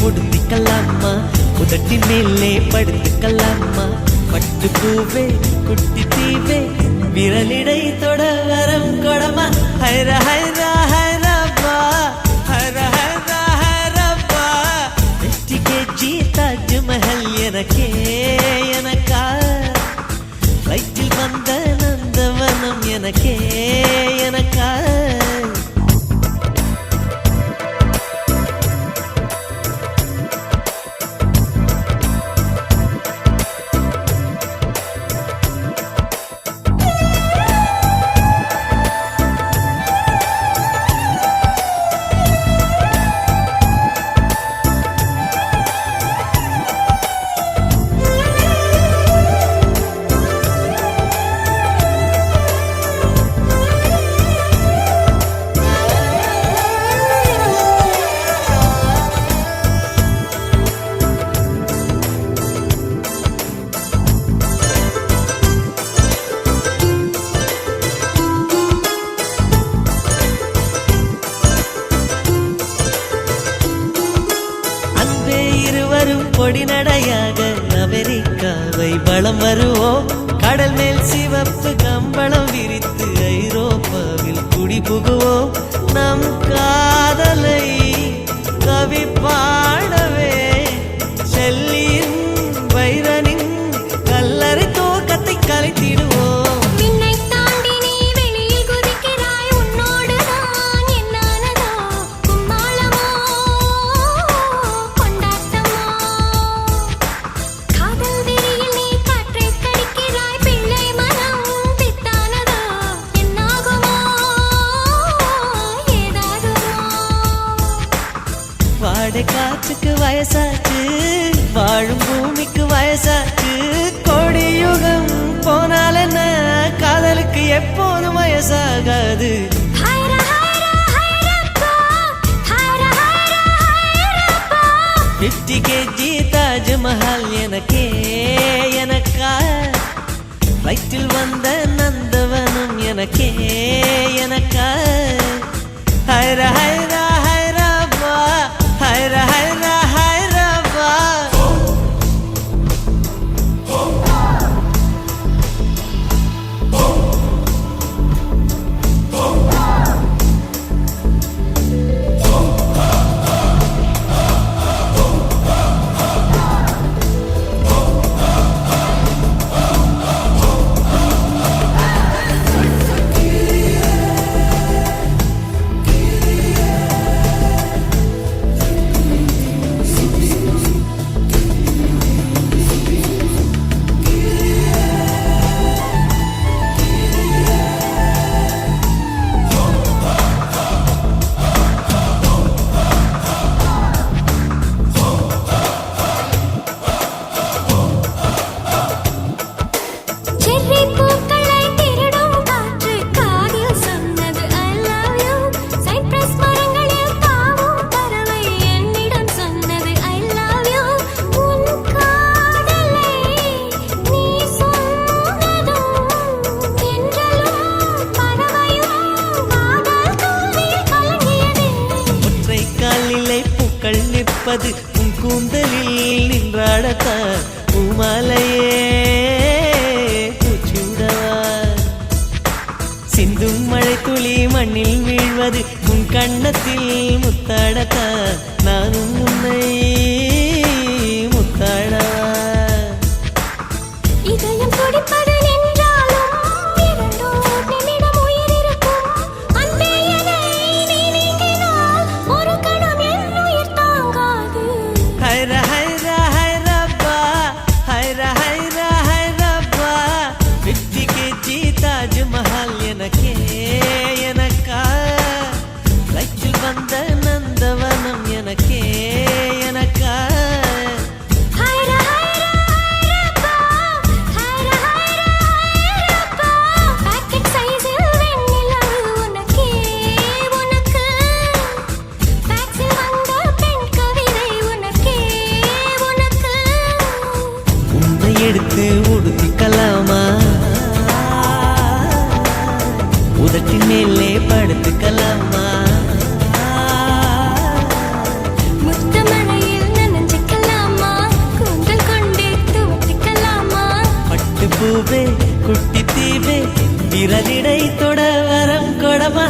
உடுத்திக்கலாமா உதட்டி மேலே படுத்துக்கலாமா பட்டு பூவே குட்டி தீவே விரலிடை தொட வரம் கொடமா ஹைர ஹைரா ஹைரப்பா ஹைர ஹைரா ஹைரப்பா 50 kg தாஜ்மஹல் எனக்கே எனக்கா ஃப்ளைட்டில் வந்த நந்தவனம் எனக்கே எனக்கா பொடி நடையாக அமெரிக்காவை வலம் வருவோம் கடல் மேல் சிவப்பு கம்பளம் விரித்து ஐரோப்பாவில் குடி புகுவோம் நம் காதலை கவி பாடவே செல்லியின் வைரனின் கல்லறை தோக்கத்தை கலைத்திடுவோம் காற்றுக்கு வயசாச்சு வாழும் பூமிக்கு வயசாச்சு கோடி யுகம் போனால் என்ன காதலுக்கு எப்போதும் வயசாகாது 50 kg தாஜ்மஹல் எனக்கே எனக்கா ஃப்ளைட்டில் வந்த நந்தவனம் எனக்கே எனக்கா ஹைர ஹைரா ஹைரப்பா ஹைர ஹைரா ஹைரப்பா நிற்பது உன் கூந்தலில் நின்றாடத்தான் பூமாலையே பூச்சிவிடவா சிந்தும் மழை துளி மண்ணில் வீழ்வது உன் கண்ணத்தில் முத்தாடத்தான் நானும் உன்னை முத்தாடவா இதயம் துடிப்பது தாஜ்மஹல் எனக்கே எனக்கா ஃப்ளைட்டில் வந்த நந்தவனம் எனக்கே எனக்கா உன்னை எடுத்து உடுத்திக்கலாமா உதட்டின் மேலே படுத்துக்கலாமா முத்தமழையில் பூவே குட்டி தீவே விரலிடை தொட வரம் கொடமா